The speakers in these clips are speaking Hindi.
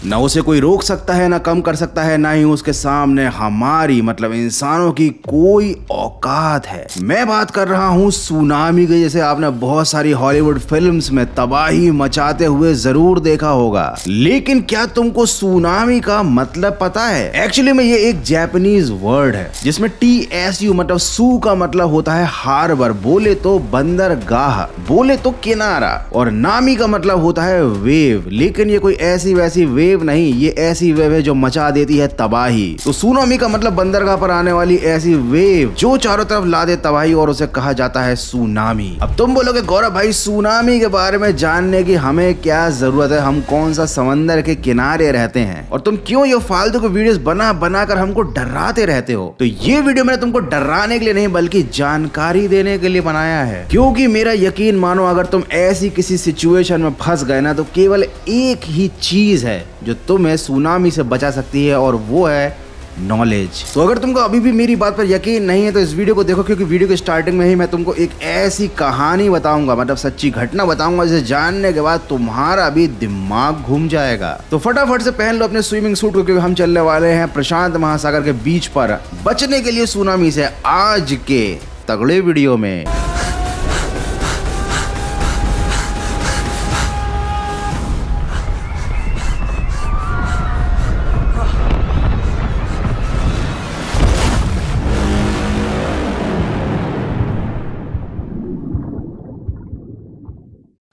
न उसे कोई रोक सकता है, ना कम कर सकता है, ना ही उसके सामने हमारी मतलब इंसानों की कोई औकात है। मैं बात कर रहा हूँ सुनामी की, जैसे आपने बहुत सारी हॉलीवुड फिल्म्स में तबाही मचाते हुए जरूर देखा होगा। लेकिन क्या तुमको सुनामी का मतलब पता है? एक्चुअली में ये एक जापानीज वर्ड है जिसमें TSU मतलब सू का मतलब होता है हार्बर, बोले तो बंदरगाह, बोले तो किनारा, और नामी का मतलब होता है वेव। लेकिन ये कोई ऐसी वैसी वेव नहीं, ये ऐसी वेव है जो मचा देती है तबाही। तो सुनामी का मतलब बंदरगाह पर आने वाली ऐसी वेव जो चारों तरफ ला दे तबाही, और उसे कहा जाता है सुनामी। अब तुम बोलोगे गौरव भाई सुनामी के बारे में जानने की हमें क्या जरूरत है, हम कौन सा समंदर के किनारे रहते हैं, और तुम क्यों ये फालतू के वीडियोस बना बना कर हमको डराते रहते हो? तो ये वीडियो मैंने तुमको डराने के लिए नहीं बल्कि जानकारी देने के लिए बनाया है। क्योंकि मेरा यकीन मानो, अगर तुम ऐसी किसी सिचुएशन में फंस गए ना, तो केवल एक ही चीज है जो तुम्हें सुनामी से बचा सकती है, और वो है नॉलेज। तो अगर तुमको अभी भी मेरी बात पर यकीन नहीं है तो इस वीडियो को देखो, क्योंकि वीडियो के स्टार्टिंग में ही मैं तुमको एक ऐसी कहानी बताऊंगा, मतलब सच्ची घटना बताऊंगा, जिसे जानने के बाद तुम्हारा भी दिमाग घूम जाएगा। तो फटाफट से पहन लो अपने स्विमिंग सूट को, क्योंकि हम चलने वाले हैं प्रशांत महासागर के बीच पर बचने के लिए सुनामी से आज के तगड़े वीडियो में।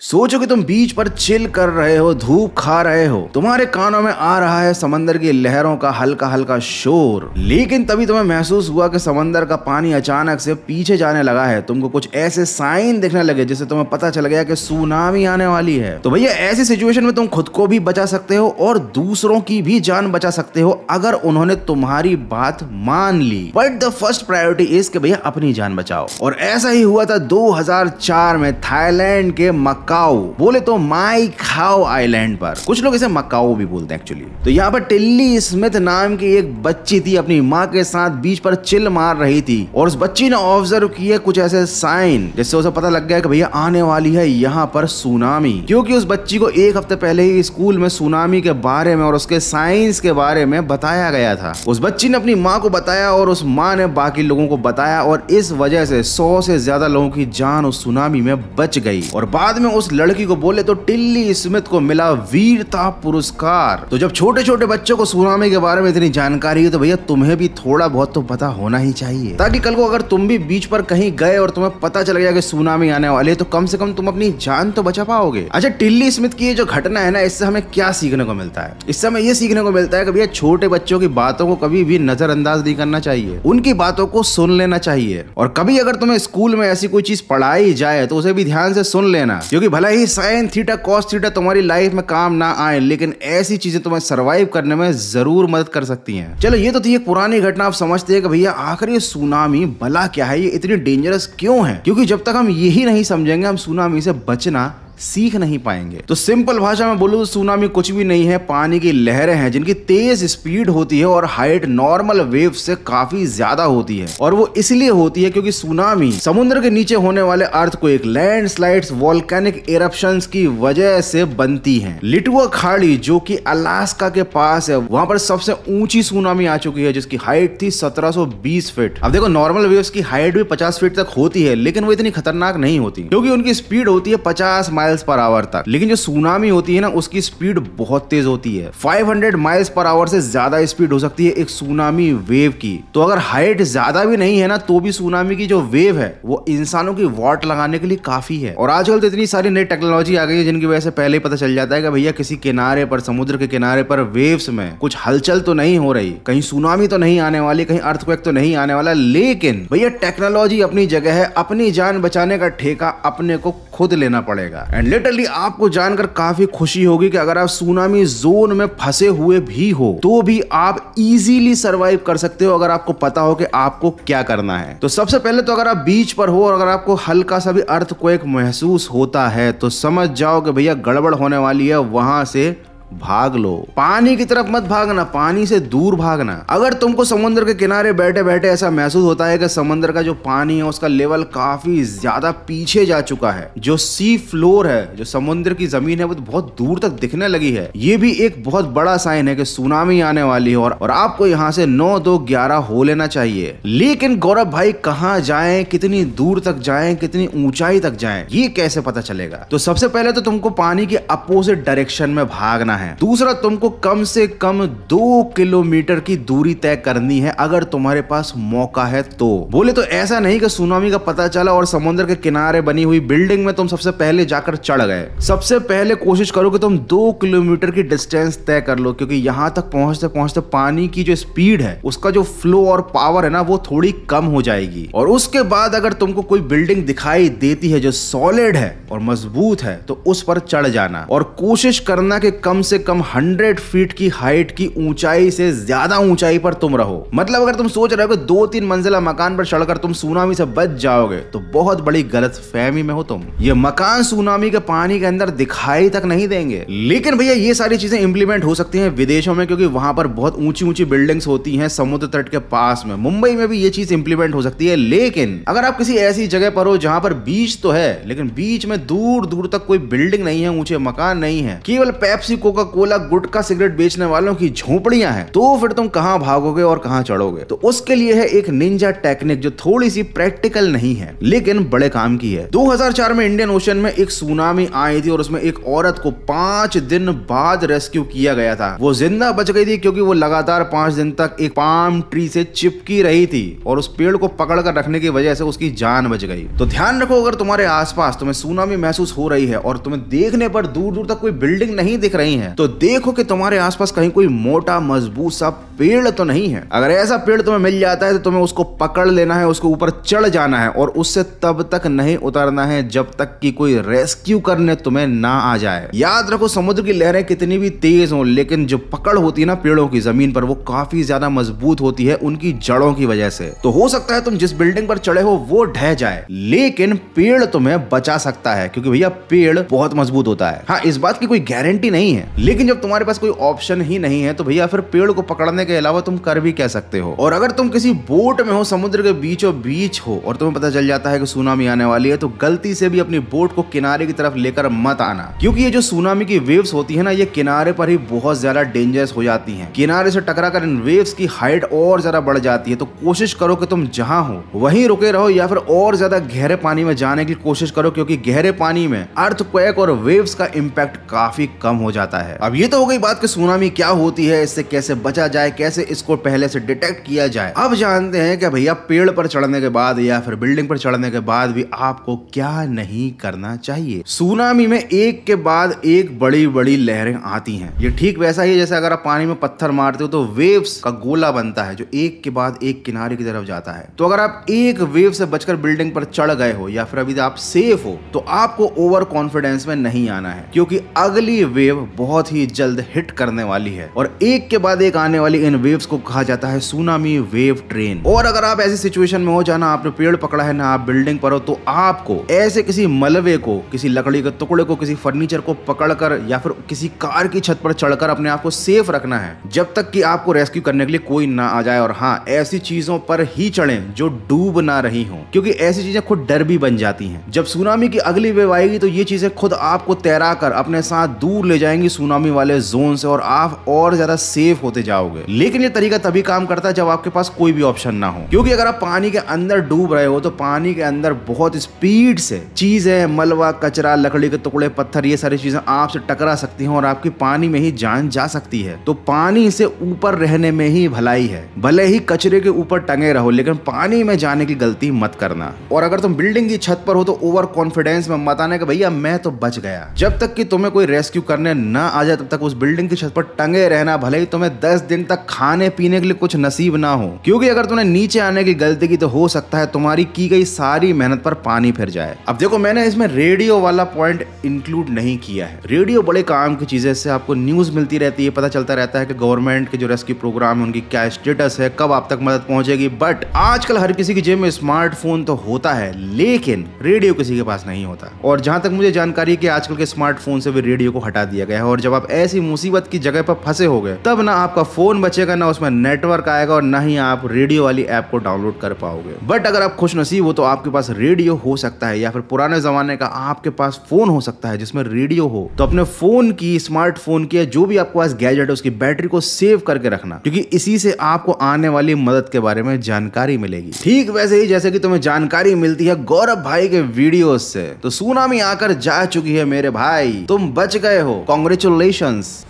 सोचो कि तुम बीच पर चिल कर रहे हो, धूप खा रहे हो, तुम्हारे कानों में आ रहा है समंदर की लहरों का हल्का हल्का शोर, लेकिन तभी तुम्हें महसूस हुआ कि समंदर का पानी अचानक से पीछे जाने लगा है। तुमको कुछ ऐसे साइन दिखने लगे जिससे तुम्हें पता चल गया कि सुनामी आने वाली है। तो भैया ऐसी सिचुएशन में तुम खुद को भी बचा सकते हो और दूसरों की भी जान बचा सकते हो अगर उन्होंने तुम्हारी बात मान ली। But the first priority is कि भैया अपनी जान बचाओ। और ऐसा ही हुआ था 2004 में थाईलैंड के मक्काओ, बोले तो माई खाओ आइलैंड पर, कुछ लोग इसे मक्काओ भी बोलते हैं एक्चुअली। तो यहाँ पर टिल्ली स्मिथ नाम की एक बच्ची थी, अपनी माँ के साथ बीच पर चिल मार रही थी, और उस बच्ची ने ऑब्जर्व किए कुछ ऐसे साइन जिससे उसे पता लग गया कि भैया आने वाली है यहाँ पर सुनामी। क्योंकि उस बच्ची को एक हफ्ते पहले ही स्कूल में सुनामी के बारे में और उसके साइंस के बारे में बताया गया था। उस बच्ची ने अपनी माँ को बताया और उस माँ ने बाकी लोगों को बताया, और इस वजह से 100 से ज्यादा लोगों की जान उस सुनामी में बच गई। और बाद में उस लड़की को बोले तो टिल्ली स्मिथ को मिला वीरता पुरस्कार। तो जब छोटे छोटे बच्चों को सुनामी के बारे में इतनी जानकारी है तो भैया तुम्हें भी थोड़ा बहुत तो पता होना ही चाहिए, ताकि कल को अगर तुम भी बीच पर कहीं गए और तुम्हें पता चल गया कि सुनामी आने वाली है तो कम से कम तुम अपनी जान तो बचा पाओगे। अच्छा, टिल्ली स्मिथ की ये जो घटना है ना, इससे हमें क्या सीखने को मिलता है? इससे हमें ये सीखने को मिलता है कि भैया छोटे बच्चों की बातों को कभी भी नजरअंदाज नहीं करना चाहिए, उनकी बातों को सुन लेना चाहिए। और कभी अगर तुम्हें स्कूल में ऐसी कोई चीज पढ़ाई जाए तो उसे भी ध्यान से सुन लेना, क्योंकि भला ही साइन थीटा कॉस थीटा तुम्हारी लाइफ में काम ना आए, लेकिन ऐसी चीजें तुम्हें सरवाइव करने में जरूर मदद कर सकती हैं। चलो ये तो थी एक पुरानी घटना। आप समझते हैं कि भैया आखिर ये सुनामी भला क्या है, ये इतनी डेंजरस क्यों है? क्योंकि जब तक हम यही नहीं समझेंगे हम सुनामी से बचना सीख नहीं पाएंगे। तो सिंपल भाषा में बोलूं तो सुनामी कुछ भी नहीं है, पानी की लहरें हैं जिनकी तेज स्पीड होती है और हाइट नॉर्मल वेव से काफी ज्यादा होती है। और वो इसलिए होती है क्योंकि सुनामी समुद्र के नीचे होने वाले अर्थक्वेक, लैंडस्लाइड्स, वोल्केनिक इरप्शंस की वजह से बनती है। लिटुआ खाड़ी जो कि अलास्का के पास है, वहां पर सबसे ऊंची सुनामी आ चुकी है जिसकी हाइट थी 1720 फीट। अब देखो नॉर्मल वेव्स की हाइट भी 50 फीट तक होती है, लेकिन वो इतनी खतरनाक नहीं होती क्योंकि उनकी स्पीड होती है 50 माइल्स पर आवर तक। लेकिन जो सुनामी होती है ना, उसकी स्पीड बहुत तेज होती है, 500 माइल्स पर आवर से ज्यादा स्पीड हो सकती है एक सुनामी वेव की। तो अगर हाइट ज्यादा भी नहीं है ना, तो भी सुनामी की जो वेव है वो इंसानों की वाट लगाने के लिए काफी है। और आजकल तो इतनी सारी नई टेक्नोलॉजी आ गई है जिनकी वजह से पहले ही पता चल जाता है कि भैया किसी किनारे पर, समुद्र के किनारे पर वेव्स में कुछ हलचल तो नहीं हो रही, कहीं सुनामी तो नहीं आने वाली, कहीं अर्थक्वेक तो नहीं आने वाला। लेकिन भैया टेक्नोलॉजी अपनी जगह है, अपनी जान बचाने का ठेका अपने को खुद लेना पड़ेगा। एंड लिटरली आपको जानकर काफी खुशी होगी कि अगर आप सुनामी जोन में फंसे हुए भी हो तो भी आप इजीली सरवाइव कर सकते हो अगर आपको पता हो कि आपको क्या करना है। तो सबसे पहले तो अगर आप बीच पर हो और अगर आपको हल्का सा भी अर्थक्वेक महसूस होता है तो समझ जाओ कि भैया गड़बड़ होने वाली है, वहां से भाग लो। पानी की तरफ मत भागना, पानी से दूर भागना। अगर तुमको समुद्र के किनारे बैठे बैठे ऐसा महसूस होता है कि समुद्र का जो पानी है उसका लेवल काफी ज्यादा पीछे जा चुका है, जो सी फ्लोर है, जो समुद्र की जमीन है वो तो बहुत दूर तक दिखने लगी है, ये भी एक बहुत बड़ा साइन है कि सुनामी आने वाली है और आपको यहाँ से 9, 2, 11 हो लेना चाहिए। लेकिन गौरव भाई कहाँ जाएं, कितनी दूर तक जाएं, कितनी ऊंचाई तक जाएं, ये कैसे पता चलेगा? तो सबसे पहले तो तुमको पानी के अपोजिट डायरेक्शन में भागना है। दूसरा, तुमको कम से कम 2 किलोमीटर की दूरी तय करनी है अगर तुम्हारे पास मौका है तो। बोले तो ऐसा नहीं कि सुनामी का पता चला और समुद्र के किनारे बनी हुई बिल्डिंग में तुम सबसे पहले जाकर चढ़ गए। सबसे पहले कोशिश करो कि तुम 2 किलोमीटर की डिस्टेंस तय कर लो, क्योंकि यहां तक पहुंचते पहुंचते पानी की जो स्पीड है, उसका जो फ्लो और पावर है ना, वो थोड़ी कम हो जाएगी। और उसके बाद अगर तुमको कोई बिल्डिंग दिखाई देती है जो सॉलिड है और मजबूत है तो उस पर चढ़ जाना और कोशिश करना कि कम से कम 100 फीट की हाइट की ऊंचाई से ज्यादा ऊंचाई पर तुम रहो। मतलब अगर तुम सोच रहे हो कि 2-3 मंजिला मकान पर चढ़कर तुम सुनामी से बच जाओगे तो बहुत बड़ी गलतफहमी में हो तुम। ये मकान सुनामी के पानी के अंदर दिखाई तक नहीं देंगे। लेकिन भैया ये सारी चीजें इंप्लीमेंट हो सकती हैं विदेशों में, क्योंकि वहां पर बहुत ऊंची ऊंची बिल्डिंग्स होती हैं समुद्र तट के पास में। मुंबई में भी ये चीज इंप्लीमेंट हो सकती है। लेकिन अगर आप किसी ऐसी जगह पर हो जहां पर बीच तो है लेकिन बीच में दूर दूर तक कोई बिल्डिंग नहीं है, ऊंचे मकान नहीं है, केवल पेप्सी, कोका कोला, गुटखा, सिगरेट बेचने वालों की झोपड़ियां हैं, तो फिर तुम कहां भागोगे और कहां चढ़ोगे? तो उसके लिए है एक निंजा टेक्निक जो थोड़ी सी प्रैक्टिकल नहीं है लेकिन बड़े काम की है। 2004 में इंडियन ओशन में एक सुनामी आई थी और उसमें एक औरत को 5 दिन बाद रेस्क्यू किया गया था। वो जिंदा बच गई थी क्योंकि वो लगातार 5 दिन तक एक पाम ट्री से चिपकी रही थी और उस पेड़ को पकड़ कर रखने की वजह से उसकी जान बच गई। तो ध्यान रखो, अगर तुम्हारे आसपास तुम्हें सुनामी महसूस हो रही है और तुम्हें देखने पर दूर दूर तक कोई बिल्डिंग नहीं दिख रही है, तो देखो कि तुम्हारे आसपास कहीं कोई मोटा मजबूत सा पेड़ तो नहीं है। अगर ऐसा पेड़ तुम्हें मिल जाता है तो तुम्हें उसको पकड़ लेना है, उसके ऊपर चढ़ जाना है और उससे तब तक नहीं उतरना है जब तक कि कोई रेस्क्यू करने तुम्हें ना आ जाए। याद रखो, समुद्र की लहरें कितनी भी तेज हो लेकिन जो पकड़ होती है ना पेड़ों की जमीन पर, वो काफी ज्यादा मजबूत होती है उनकी जड़ों की वजह से। तो हो सकता है तुम जिस बिल्डिंग पर चढ़े हो वो ढह जाए लेकिन पेड़ तुम्हें बचा सकता है, क्योंकि भैया पेड़ बहुत मजबूत होता है। हाँ, इस बात की कोई गारंटी नहीं है, लेकिन जब तुम्हारे पास कोई ऑप्शन ही नहीं है तो भैया फिर पेड़ को पकड़ने के अलावा तुम कर भी कह सकते हो। और अगर तुम किसी बोट में हो, समुद्र के बीचों बीच हो और तुम्हें पता चल जाता है कि सुनामी आने वाली है, तो गलती से भी अपनी बोट को किनारे की तरफ लेकर मत आना, क्योंकि ये जो सुनामी की वेव्स होती है ना, ये किनारे पर ही बहुत ज्यादा डेंजरस हो जाती हैं। किनारे से टकराकर इन वेव्स की हाइट और ज्यादा बढ़ जाती है। तो कोशिश करो कि तुम जहां हो वहीं रुके रहो या फिर और ज्यादा गहरे पानी में जाने की कोशिश करो, क्योंकि गहरे पानी में अर्थक्वेक और वेव्स का इंपैक्ट काफी कम हो जाता है। अब ये तो हो गई बात कि सुनामी क्या होती है, इससे कैसे बचा जाए, कैसे इसको पहले से डिटेक्ट किया जाए। अब जानते हैं कि भैया पेड़ पर चढ़ने के बाद या फिर बिल्डिंग पर चढ़ने के बाद भी आपको क्या नहीं करना चाहिए। सुनामी में एक के बाद एक बड़ी बड़ी लहरें आती हैं। ये ठीक वैसा ही जैसे अगर आप पानी में पत्थर मारते हो तो वेव्स का गोला बनता है जो एक के बाद एक किनारे की तरफ जाता है। तो अगर आप एक वेव से बचकर बिल्डिंग पर चढ़ गए हो या फिर अभी आप सेफ हो, तो आपको ओवर कॉन्फिडेंस में नहीं आना है, क्योंकि अगली वेव बहुत ही जल्द हिट करने वाली है और एक के बाद एक आने वाली इन वेव्स को कहा जाता है सुनामी वेव ट्रेन। और अगर आप ऐसी सिचुएशन में हो जहां आपने पेड़ पकड़ा है ना आप बिल्डिंग पर हो, तो आपको ऐसे किसी मलबे को, किसी लकड़ी के टुकड़े को, किसी फर्नीचर को पकड़कर या फिर किसी कार की छत पर चढ़कर अपने आप को सेफ रखना है जब तक कि आपको रेस्क्यू करने के लिए कोई ना आ जाए। और हाँ, ऐसी चीजों पर ही चढ़ें जो डूब ना रही हो, क्योंकि ऐसी चीजें खुद डर भी बन जाती हैं। जब सुनामी की अगली वेव आएगी तो ये चीजें खुद आपको तैरा कर अपने साथ दूर ले जाएंगी सुनामी वाले जोन से और आप और ज्यादा सेफ होते जाओगे। लेकिन ये तरीका तभी काम करता है जब आपके पास कोई भी ऑप्शन ना हो, क्योंकि अगर आप पानी के अंदर डूब रहे हो तो पानी के अंदर बहुत स्पीड से चीजें, मलबा, कचरा, लकड़ी के टुकड़े, पत्थर, ये सारी चीजें आपसे टकरा सकती हैं और आपकी पानी में ही जान जा सकती है। तो पानी से ऊपर रहने में ही भलाई है। भले ही कचरे के ऊपर टंगे रहो लेकिन पानी में जाने की गलती मत करना। और अगर तुम बिल्डिंग की छत पर हो तो ओवर कॉन्फिडेंस में मत आने कि भैया मैं तो बच गया। जब तक कि तुम्हें कोई रेस्क्यू करने ना आ जाए तब तक उस बिल्डिंग की छत पर टंगे रहना, भले ही तुम्हें 10 दिन तक खाने पीने के लिए कुछ नसीब ना हो, क्योंकि अगर तुमने नीचे आने की गलती की तो हो सकता है तुम्हारी की गई सारी मेहनत पर पानी फिर जाए। अब देखो, मैंने इसमें रेडियो वाला पॉइंट इंक्लूड नहीं किया है। रेडियो बड़े काम की चीज है, इससे आपको न्यूज मिलती रहती है, पता चलता रहता है कि गवर्नमेंट के जो रेस्क्यू प्रोग्राम है उनकी क्या स्टेटस है, कब आप तक मदद पहुंचेगी। बट आजकल हर किसी की जेब में स्मार्टफोन तो होता है लेकिन रेडियो किसी के पास नहीं होता। और जहां तक मुझे जानकारी है कि आजकल के स्मार्टफोन से भी रेडियो को हटा दिया गया है। और और जब आप ऐसी मुसीबत की जगह पर फंसे होगे तब ना आपका फोन बचेगा, ना उसमें नेटवर्क आएगा और ना ही आप रेडियो वाली ऐप को डाउनलोड कर पाओगे। बट अगर आप खुश नसीब हो तो आपके पास रेडियो हो सकता है, या फिर पुराने जमाने का आपके पास फोन हो सकता है जिसमें रेडियो हो। तो अपने फोन की, स्मार्टफोन की, जो भी आपके पास गैजेट है उसकी बैटरी को सेव करके रखना, क्योंकि इसी से आपको आने वाली मदद के बारे में जानकारी मिलेगी। ठीक वैसे ही जैसे कि तुम्हें जानकारी मिलती है गौरव भाई के वीडियोस से। तो सुनामी आकर जा चुकी है मेरे भाई, तुम बच गए हो, congratulations.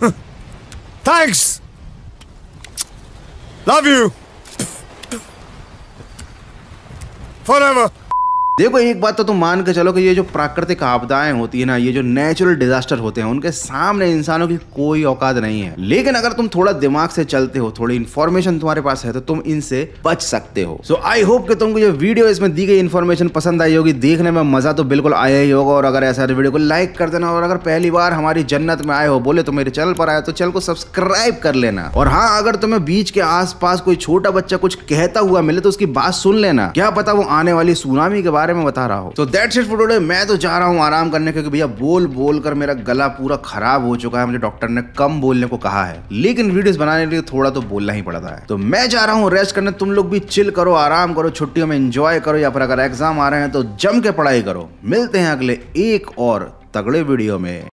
Thanks, love you forever. देखो एक बात तो तुम मान के चलो कि ये जो प्राकृतिक आपदाएं होती है ना, ये जो नेचुरल डिजास्टर होते हैं, उनके सामने इंसानों की कोई औकात नहीं है। लेकिन अगर तुम थोड़ा दिमाग से चलते हो, थोड़ी इन्फॉर्मेशन तुम्हारे पास है, तो तुम इनसे बच सकते हो। सो आई होप कि तुमको ये वीडियो, इसमें दी गई इन्फॉर्मेशन पसंद आई होगी। देखने में मजा तो बिल्कुल आया ही होगा, और अगर ऐसा है तो वीडियो को लाइक कर देना, और अगर पहली बार हमारी जन्नत में आए हो बोले तो मेरे चैनल पर आए तो चैनल को सब्सक्राइब कर लेना। और हाँ, अगर तुम्हें बीच के आसपास कोई छोटा बच्चा कुछ कहता हुआ मिले तो उसकी बात सुन लेना, क्या पता वो आने वाली सुनामी के बारे में बता रहा हो। तो दैट्स इट फॉर टुडे। मैं तो जा रहा हूँ आराम करने, क्योंकि भैया बोल बोल कर मेरा गला पूरा खराब हो चुका है। मुझे डॉक्टर ने कम बोलने को कहा है, लेकिन वीडियोस बनाने के लिए थोड़ा तो बोलना ही पड़ता है। तो मैं जा रहा हूँ रेस्ट करने। तुम लोग भी चिल करो, आराम करो, छुट्टियों में एंजॉय करो, या फिर अगर एग्जाम आ रहे हैं तो जम के पढ़ाई करो। मिलते हैं अगले एक और तगड़े वीडियो में।